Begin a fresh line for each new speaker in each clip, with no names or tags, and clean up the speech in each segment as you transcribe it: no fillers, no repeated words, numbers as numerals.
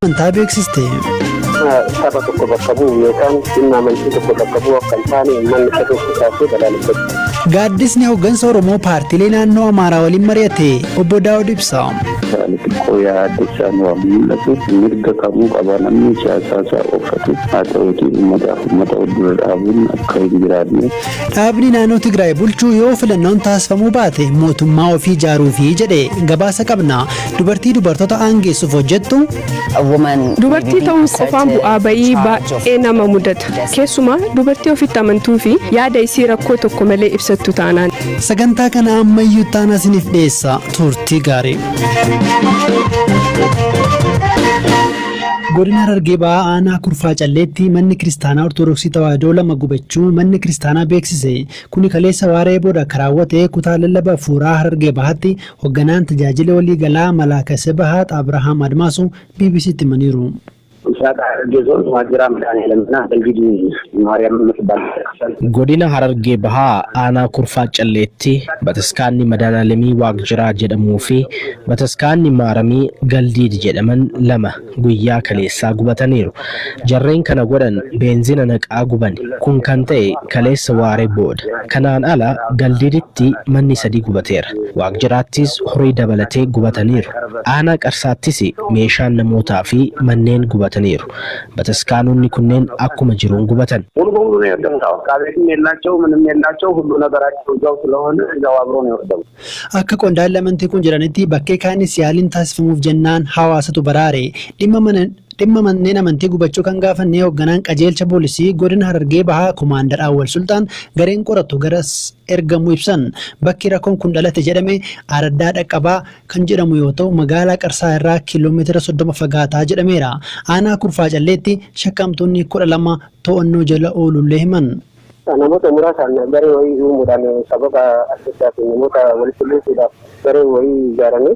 Amantaa beeksiste.
Saba tokko bakka bu'u yookaan dhimma amantii tokko bakka bu'u akka hin taane uummanni tokko taasisee balaaleffatu.
Gaaddisni hooggansa Oromoo paartiilee naannoo Amaaraa waliin mari'ate obbo Daawud ibsa.
Xiqqoo yaaddessaan waan mul'atu mirga kamuu qaba namni siyaasaa isaa uffatu haa ta'uutii uummata dura dhaabuun akka hin jiraanne.
Dhaabni naannoo Tigraay bulchuu yoo filannoon taasifamuu baate mootummaa ofii ijaaruufi jedhe gabaasa qabna. Dubartii dubartoota aangeessuuf hojjettu.
Dubartii ta'uun qofaan bu'aa bayii baay'ee nama mudata. Keessumaa dubartii ofitti amantuu fi yaada isii rakkoo tokko malee ibsattu taanaan.
Sagantaa kana ammayyuu taana isiniif dhiyeessa turtii gaarii. Godina Harargee Bahaa aanaa Kurfaa Calleetti manni kiristaanaa Ortodoksii Tawaahidoo 2 gubachuu manni kiristaanaa beeksise. Kuni kaleessa waaree booda karaawwate kutaa lallaba fuuraa Harargee Bahaatti hoogganaan tajaajila waliigalaa Malaaka Sebahaat Abrahaam Admaasu BBC'tti himaniiru.
Godina Harargee Bahaa aanaa Kurfaa Calleetti bataskaanni Madaalaalemii Waaqjiraa jedhamuu fi bataskaanni Maaramii Galdiid jedhaman 2 guyyaa kaleessaa gubataniiru. Jarreen kana godhan beenzina naqaa guban. Kun kan ta'e kaleessa waaree booda. Kanaan ala Galdiiditti manni 3 gubateera. Waaqjiraattis horii dabalatee gubataniiru. Aanaa Qarsaattis meeshaan namootaa fi manneen gubataniiru. Bataskaanonni kunneen akkuma jiruun gubatan.
Akka qondaalli amantii kun jedhanitti bakkee kaanis yaaliin taasifamuuf jennaan hawaasatu baraare. Dhimma manneen amantii gubachuu kan gaafannee hoogganaan qajeelcha poolisii godina Harargee Bahaa Komaandar Awwal Sultaan gareen qoratu garas ergamuu ibsan. Bakki rakkoon kun dhalate jedhame Araddaa Dhaqqabaa kan jedhamu yoo ta'u magaalaa Qarsaa irraa kiiloomeetira 30 fagaataa jedhameera. Aanaa Kurfaa Calleetti shakkamtoonni 12 to'annoo jala oolullee himan.
Namoota muraasaan garee wayii uumuudhaan sababa adda addaatiin namoota walitti buusuudhaaf garee wayii ijaarame.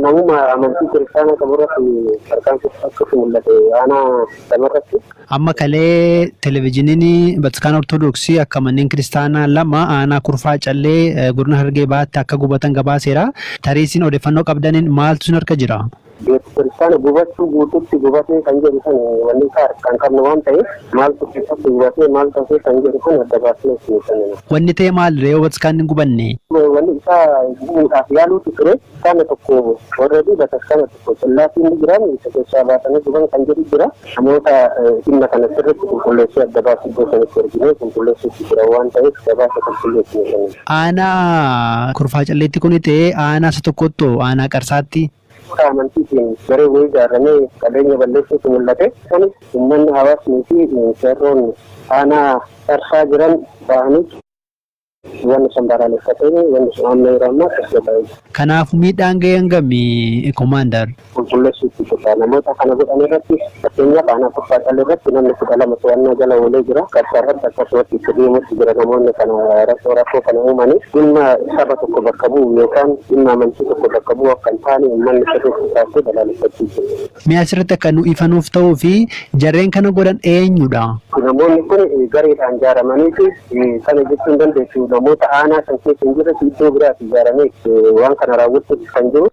Namuma amantii kiristaanaa qaburratti tarkaanfii akka mul'ate aanaa lamarratti.
Amma kalee televezyiiniin Bataskaana Ortodoksii akka manneen kiristaanaa 2 aanaa Kurfaa Callee godina Harargee Bahaatti akka gubatan gabaaseera. Tariisiin odeeffannoo qabdaniin maaltu sin harka jira?
Kiristaana gubachuu guutuutti gubatee kan jedhu san wanni kan qabnu waan ta'eef maaltu keessatti gubatee maal ta'ee kan jedhu san adda baasnee ibsanna.
Wanni ta'e maal re'oo bataskaanni hin gubanne?
Wanni isaa gubuudhaaf yaaluutu ture kana tokko warreedii bataskaana tokko sillaatiin ni jiran isa keessaa baasanii guban kan jedhu jira. Namoota dhimma kana sirriitti qulqulleessee adda baasuu goosanitti erginee qulqulleessuutti jira waan ta'eef gabaasa qulqulleessine.
Aanaa Kurfaa Calleetti kuni ta'e aanaa isa tokkotto aanaa Qarsaatti.
Amantiin garee wayii ijaaramee qabeenya balleessuutu mul'ate. Kunis uummanni hawaasnii fi seerroon aanaa Qarsaa jiran ba'anii wanni san balaaleffatee wanni sun amma yeroo ammaa tasgabbaa'ee.
Kanaafuu miidhaan ga'ee hangamii Komaandar?
Qulqulleessuutti jira. Namoota kana godhan irratti fakkeenyaaf aanaa Kurfaa Callee irratti namni 12 to'annaa jala oolee jira. Qarsaa irratti akkasumas itti deemuutti jira namoonni kana rakkoo kana uumanii dhimma saba tokko bakka bu'u yookaan dhimma amantii tokko bakka bu'u akka hin taane uummanni sirriitti taasisee balaaleffachuu jira.
Mi'a asirratti akka nu ifanuuf ta'uu fi jarreen kana godhan eenyudha?
Namoonni kun gareedhaan ijaaramanii fi kana jechuun dandeessu namoota aanaa san keessa hin jirre iddoo biraatti ijaaramee waan kana raawwachuuf kan jiru.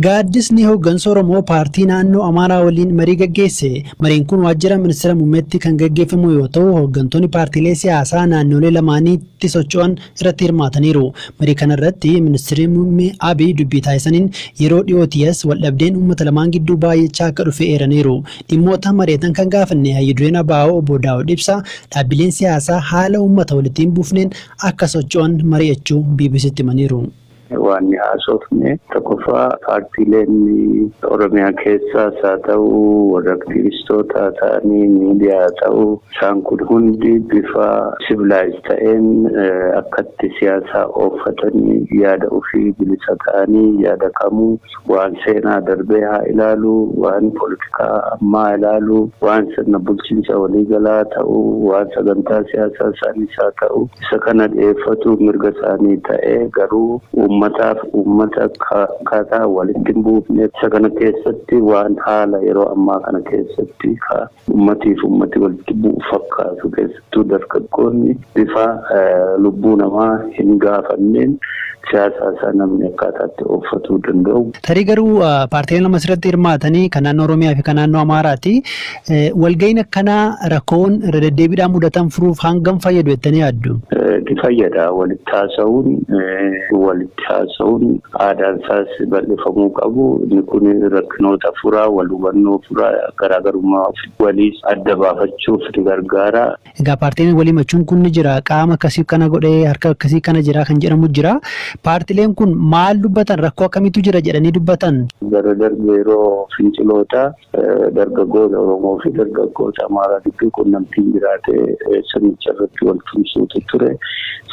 Gaaddisni hooggansa Oromoo paartii naannoo Amaaraa waliin marii gaggeesse. Mariin kun waajjira ministeera muummeetti kan gaggeeffamu yoo ta'u hooggantoonni paartiilee siyaasaa naannolee lamaaniitti socho'an irratti hirmaataniiru. Marii kana irratti ministeerri muummee Abiy dubbii taasisaniin yeroo dhiyootiyas waldhabdeen uummata lamaan gidduu baay'achaa akka dhufe eeraniiru. Dhimmoota mari'atan kan gaafanne Hayyidureen Abaa'oo obbo Daawud ibsa dhaabbileen siyaasaa haala uummata walitti hin buufneen akka socho'an mari'achuu BBC'tti himaniiru.
Waan haasofne tokkoffaa paartiileen Oromiyaa keessaas haa ta'u warra aktiivistootaa ta'anii miidiyaa haa ta'u isaan kun hundi bifa sivilaayiz ta'een akkatti siyaasaa ooffatanii yaada ofii bilisa ta'anii yaada kamuu waan seenaa darbee haa ilaalu waan poolitikaa ammaa ilaalu waan sirna bulchiinsa waliigalaa ta'u waan sagantaa siyaasaa isaaniis haa ta'u isa kana dhiyeeffatu mirga isaanii ta'ee garuu uummata kaataa walitti buufne sagana keessatti waan haala yeroo ammaa kana keessatti uummati walitti bu'u fakkaatu keessattuu dargaggoonni bifa lubbuu namaa hin gaafanneen siyaasa isaa namni akkaataatti ooffatuu danda'u.
Tarii garuu paartileen lama asirratti hirmaatanii kan naannoo Oromiyaa fi kan naannoo Amaaraati. Walga'iin akkanaa rakkoon irra deddeebiidhaan mudatan furuuf hangam fayyadu jettanii yaaddu?
Ni fayyada. Walitti haasa'uun aadaan isaas bal'ifamuu qabu. Inni kun rakkinoota furaa, wal hubannoo furaa, garaagarummaa waliis adda baafachuuf ni gargaara.
Egaa paartileen walii machuun kun ni jira. Qaama akkasii kana godhee harka akkasii kana jira kan jedhamu jira. Paartileen kun maal dubbatan? Rakkoo akkamiitu jira jedhanii dubbatan?
Bara darbee yeroo finciloota dargaggoota Oromoo fi dargaggoota Amaaraa gidduu quunnamtiin jiraate sirnicha irratti wal tumsuutu ture.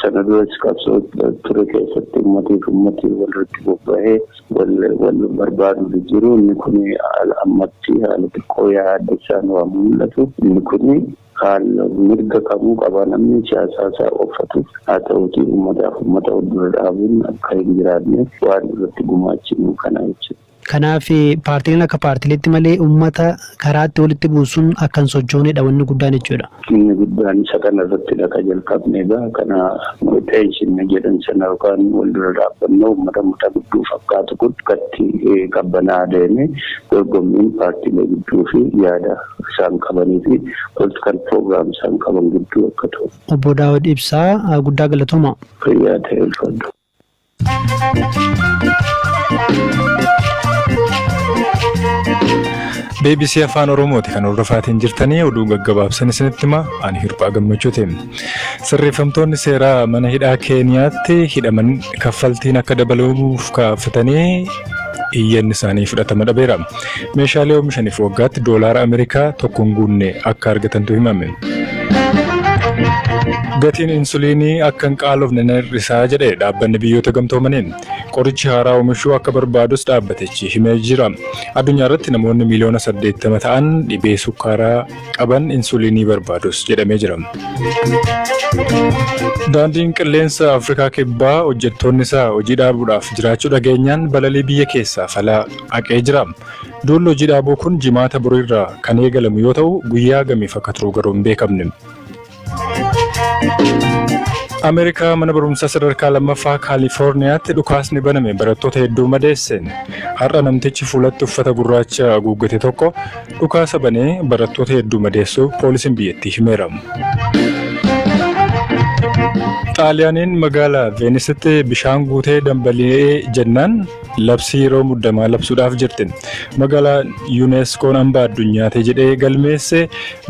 Sana duras qabsoo ture keessatti uummatii walirratti bobba'ee wal barbaadu jiru. Inni kun ammatti haala xiqqoo yaada isaan waan mul'atu. Inni kun haala mirga kamuu qaba namni siyaasaa isaa oofatu. Haa ta'uutii uummata wal dura dhaabuun akka hin jiraanne waan irratti gumaachinu kana jechuudha.
Kanaaf paartileen akka paartileetti malee uummata karaatti walitti buusuun akkan sochoonedha wanni guddaan jechuudha.
Inni guddaan isa kana irratti dhaqa jalqabneedha. Kana teeshinni jedhan sana yookaan wal dura dhaabbannoo uummata gidduu fakkaatu kun gatti qabbanaa deeme dorgommiin paartilee gidduu fi yaada isaan qabanii fi political program isaan qaban gidduu akka ta'u.
Obbo Daawud Ibsaa guddaa galatooma.
Fayyaa ta'e ulfaadhu.
BBC Afaan Oromooti kan hordofaatiin jirtanii oduu gaggabaabsan isinitti hima ani hirphaa gammachuuti. Sirreeffamtoonni seeraa mana hidhaa Keeniyaatti hidhaman kaffaltiin akka dabaluuf kaafatanii iyyanni isaanii fudhatama dhabeera. Meeshaalee oomishaniif waggaatti doolaara Ameerikaa tokko hin guunne akka argatantu himame. Gatiin insuliinii akka hin qaalofne hir'isaa jedhe dhaabbanni biyyoota gamtoomaniin. Qorichi haaraa oomishuu akka barbaadus dhaabbatichi himee jira. Addunyaa irratti namoonni miliyoona 80 ta'an dhibee sukkaaraa qaban insuliinii barbaadus jedhamee jira. Daandiin qilleensa Afrikaa kibbaa hojjettoonni isaa hojii dhaabuudhaaf jiraachuu dhageenyaan balalii biyya keessaa falaa haqee jira. Duulli hojii dhaabuu kun jimaata boriirraa kan eegalamu yoo ta'u guyyaa gamiif akka turu garuu hin beekamne. Ameerikaa mana barumsaa sadarkaa lammaffaa Kaalifoorniyaatti dhukaasni baname barattoota hedduu madeesse. Har'a namtichi fuulatti uffata gurraacha haguuggate tokko dhukaasa banee barattoota hedduu madeessuu poolisiin biyyattii himeera. Xaaliyaaniin magaalaa Veenisitti bishaan guutee dambali'ee jennaan labsii yeroo muddamaa labsuudhaaf jirti. Magaalaan yuuneskoon hambaa addunyaati jedhee galmeesse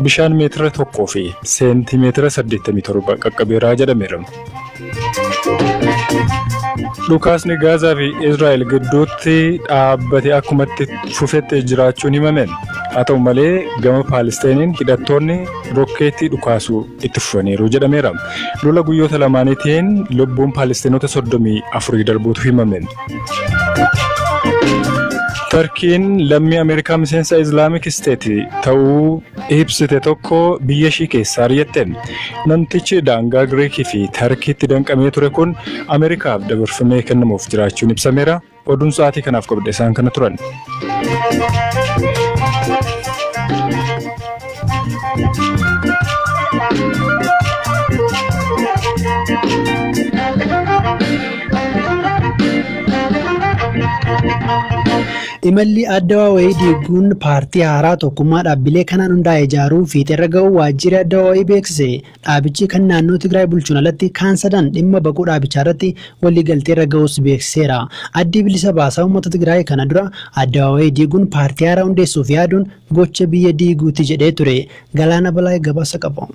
bishaan meetira 1 fi seentimeetira 87 qaqqabeeraa jedhameera. Dhukaasni Gaazaa fi Israa'el gidduutti dhaabbate akkumatti fufetti jiraachuun himame. Haa ta'u malee gama Paalisteeniin hidhattoonni rokkeetii dhukaasuu itti fufaniiru jedhameera. Lola guyyoota lamaaniitiin lubbuun Paalisteenoota 34 darbuutu himame. Turkiin lammii Ameerikaa miseensa Islaamic State ta'uu ibsite tokko biyya ishii keessaa ari'atte. Namtichi daangaa Giriikii fi Turkiitti danqamee ture kun Ameerikaaf dabarfamee kennamuuf jiraachuun ibsameera. Oduun sa'aatii kanaaf qabde isaan kana turan.
Imalli Addawaawii diiguun paartii haaraa tokkummaa dhaabbilee kanaan hundaa'e ijaaruu fi xirra ga'uu waajjirri Addawaawii beeksise. Dhaabichi kan naannoo Tigraay bulchuun alatti kaan sadan dhimma baquu dhaabichaa irratti waliigaltee irra ga'uus beeksiseera. Addi bilisa baasaa uummata Tigraay kana dura Addawaawii diiguun paartii haaraa hundeessuuf yaaduun gocha biyya diiguuti jedhee ture. Galaana Balaa gabaasa qaba.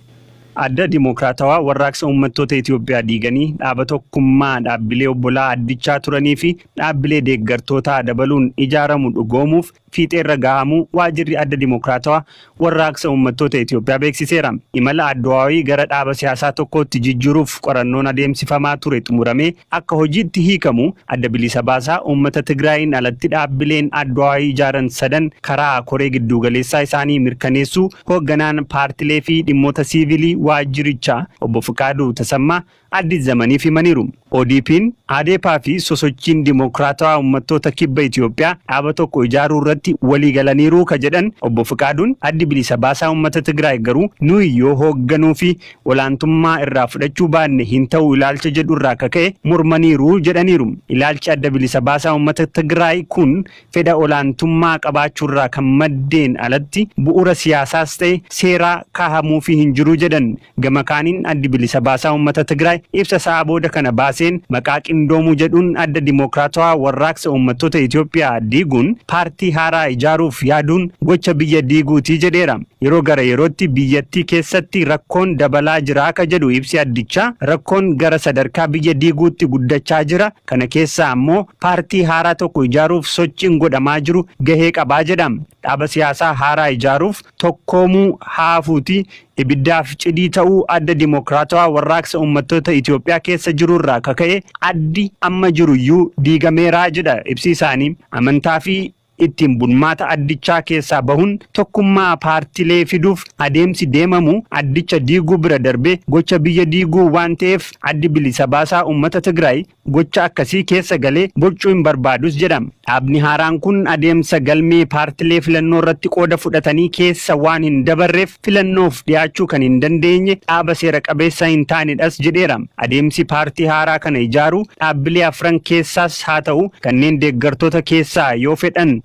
Adda Dimookiraatawaa warraaqsa uummattoota Itoophiyaa diiganii dhaaba tokkummaa dhaabbilee obbolaa addichaa turanii fi dhaabbilee deeggartootaa dabaluun ijaaramu dhugoomuuf fiixeerra gahamuu waajjirri adda dimokiraatawaa warraaqsa uummattoota Itoophiyaa beeksiseera. Imala Adduwaawii gara dhaaba siyaasaa tokkootti jijjiiruuf qorannoon adeemsifamaa ture xumuramee akka hojiitti hiikamu adda bilisa baasaa uummata Tigraayin alatti dhaabbileen Adduwaawii ijaaran sadan karaa koree giddugaleessaa isaanii mirkaneessuu hoogganaan paartilee fi dhimmoota siivilii waajjirichaa obbo Fiqaaduu Tasammaa addis zamaniif himaniiru. ODP'n ADEPaa fi sosochiin dimokiraatawaa uummattoota kibba Itoophiyaa dhaaba tokko ijaaruu irratti walii galaniiru ka jedhan obbo Fiqaaduun addi bilisa baasaa uummata Tigraay garuu nuyi yoo hoogganuu fi olaantummaa irraa fudhachuu baanne hin ta'u ilaalcha jedhu irraa kaka'e mormaniiru jedhaniiru. Ilaalchi adda bilisa baasaa uummata Tigraay kun fedha olaantummaa qabaachuu irraa kan maddeen alatti bu'uura siyaasaas ta'e seeraa kaahamuu fi hin jiru jedhan. Gama kaaniin addi bilisa baasaa uummata Tigraay ibsa sa'a booda kana baaseen maqaa qindoomuu jedhuun adda dimokiraatawaa warraaqsa uummattoota Itoophiyaa diiguun paartii haaraa ijaaruuf yaaduun gocha biyya diiguutii jedheera. Yeroo gara yerootti biyyattii keessatti rakkoon dabalaa jira ka jedhu ibsi addichaa rakkoon gara sadarkaa biyya diiguutti guddachaa jira. Kana keessaa ammoo paartii haaraa tokko ijaaruuf sochiin godhamaa jiru gahee qabaa jedhama. Dhaaba siyaasaa haaraa ijaaruuf tokkoomuu haafuuti ibiddaaf cidii ta'uu adda dimokiraatawaa warraaqsa uummattoota Itoophiyaa keessa jirurraa kaka'e addi amma jiruyyuu diigameeraa jedha ibsi isaanii. Amantaa fi ittiin bulmaata addichaa keessaa bahuun tokkummaa paartilee fiduuf adeemsi deemamu addicha diiguu bira darbee gocha biyya diiguu waan ta'eef addi bilisa baasaa uummata Tigraay gocha akkasii keessa galee boccuu hin barbaadus jedhama. Dhaabni haaraan kun adeemsa galmee paartilee filannoo irratti qooda fudhatanii keessa waan hin dabarreef filannoof dhiyaachuu kan hin dandeenye dhaaba seera qabeessa hin taanedhas jedheera. Adeemsi paartii haaraa kana ijaaruu dhaabbilee afran keessaas haa ta'u kanneen deeggartoota keessaa yoo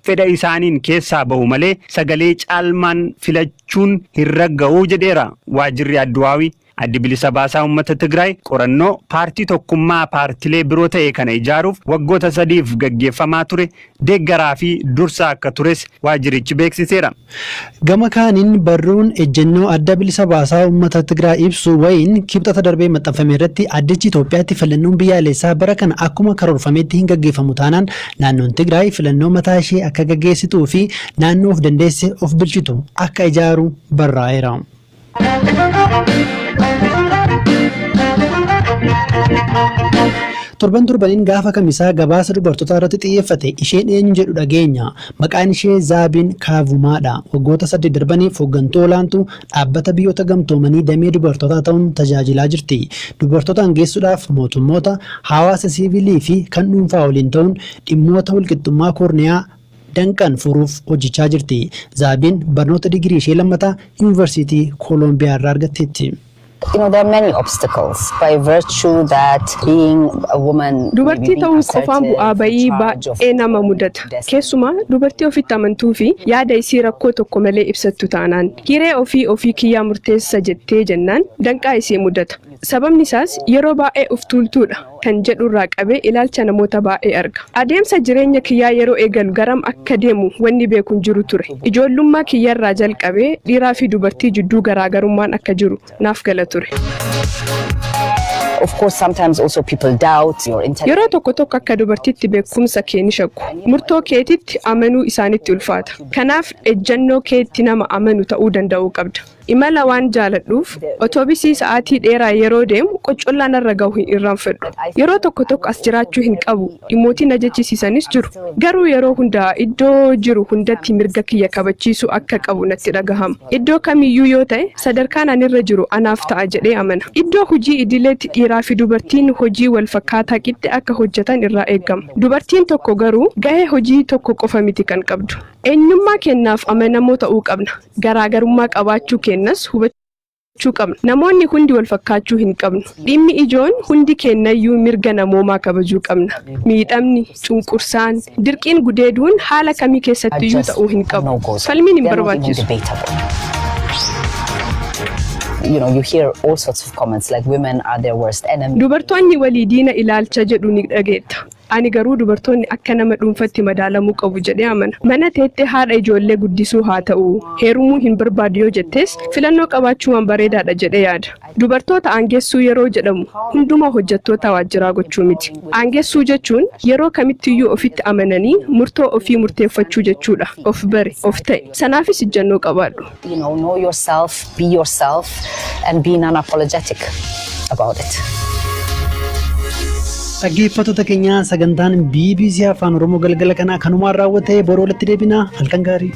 fedha isaaniin keessaa bahu malee sagalee caalmaan filachuun hin ragga'uu jedheera waajjirri Adduwaawii. Addi bilisa baasaa uummata Tigraay qorannoo paartii tokkummaa paartilee biroo ta'e kana ijaaruuf waggoota 3f gaggeeffamaa ture deeggaraa fi dursaa akka tures waajjirichi beeksiseera.
Gama kaaniin barruun ejjennoo adda bilisa baasaa uummata Tigraay ibsu wayiin kibxata darbee maxxanfame irratti addichi Itoophiyaatti filannoon biyyaalessaa bara kana akkuma karoorfametti hin gaggeeffamu taanaan naannoon Tigraay filannoo mataa ishee akka gaggeessituu fi naannoo of dandeesse of bulchitu akka ijaaru barraa'eera. Torbaniin gaafa kamisaa gabaasa dubartoota irratti xiyyeeffate isheen eenyu jedhu dhageenya. Maqaan ishee Zaabiin Kaavumaadha. Waggoota 8 darbaniif hooggantuu olaantuu dhaabbata biyyoota gamtoomanii damee dubartootaa ta'uun tajaajilaa jirti. Dubartoota hangeessuudhaaf mootummoota, hawaasa siivilii fi kan dhuunfaa waliin ta'uun dhimmoota walqixxummaa korniyaa danqan furuuf hojjechaa jirti. Zaabiin barnoota digirii ishee lammataa Yuunivarsiitii Koolombiyaa irraa argatteetti.
There are many obstacles by virtue that being a woman.
Dubartii ta'uu qofaan bu'aa bayii baay'ee nama mudata. Keessumaa dubartii ofitti amantuu fi yaada isii rakkoo tokko malee ibsattu taanaan hiree ofii kiyyaa murteessa jettee jennaan danqaa isii mudata. Sababni isaas yeroo baay'ee of tuultuudha kan jedhurraa qabee ilaalcha namoota baay'ee arga. Adeemsa jireenya kiyyaa yeroo eegalu garam akka deemu wanni beekuun jiru ture. Ijoollummaa kiyyarraa jalqabee dhiiraa fi dubartii jidduu garaagarummaan akka jiru naaf gala ture.
Of course, sometimes also people doubt your intelligence.
Yeroo tokko akka dubartiitti beekumsa kee ni shakku. Murtoo keetitti amanuu isaanitti ulfaata. Kanaaf ejjennoo keetti nama amanu ta'uu danda'uu qabda. Imala waan jaaladhuuf otoobisii sa'aatii dheeraa yeroo deemu qoccollaan irra gahu hin irraanfadhu. Yeroo tokko as jiraachuu hin qabu. Dhimmoota na jechisiisanis jiru. Garuu yeroo hundaa iddoo jiru hundatti mirga kiyya kabachiisuu akka qabu natti dhagahama. Iddoo kamiyyuu yoo ta'e sadarkaan ani irra jiru anaaf ta'a jedhee amana. Iddoo hojii idileetti dhiiraa fi dubartiin hojii wal fakkaataa qixxe akka hojjetan irraa eegama. Dubartiin tokko garuu gahee hojii tokko qofa miti kan qabdu. Eenyummaa kennaaf amanamoo ta'uu qabna. Garaagarummaa qabaachuu kennas hubachuu qabna. Namoonni hundi wal fakkaachuu hin qabnu. Dhimmi ijoon hundi kennayyuu mirga namoomaa kabajuu qabna. Miidhamni, cunqursaan, dirqiin gudeeduun haala kamii keessattiyyuu ta'uu hin qabu. Falmiin hin barbaachisu.
You hear all sorts of comments like women are their worst enemy.
Dubartoonni walii diina ilaalcha jedhu ni dhageetta. Ani garuu dubartoonni akka nama dhuunfatti madaalamuu qabu jedhee amana. Mana teettee haadha ijoollee guddisuu haa ta'u, heerumuu hin barbaadu yoo jettees filannoo qabaachuun bareedaadha jedhee yaada. Dubartoota aangeessuu yeroo jedhamu hunduma hojjettoota waajjiraa gochuu miti. Aangeessuu jechuun yeroo kamittiyyuu ofitti amananii murtoo ofii murteeffachuu jechuudha. Of bari, of ta'e. Sanaafis ijjannoo qabaadhu.
Know yourself, be yourself, and be unapologetic about it.
Dhaggeeffattoota keenya sagantaan BBC Afaan Oromoo galgala kanaa kanumaan raawwatee boroo walitti deebinaa. Halkan gaarii.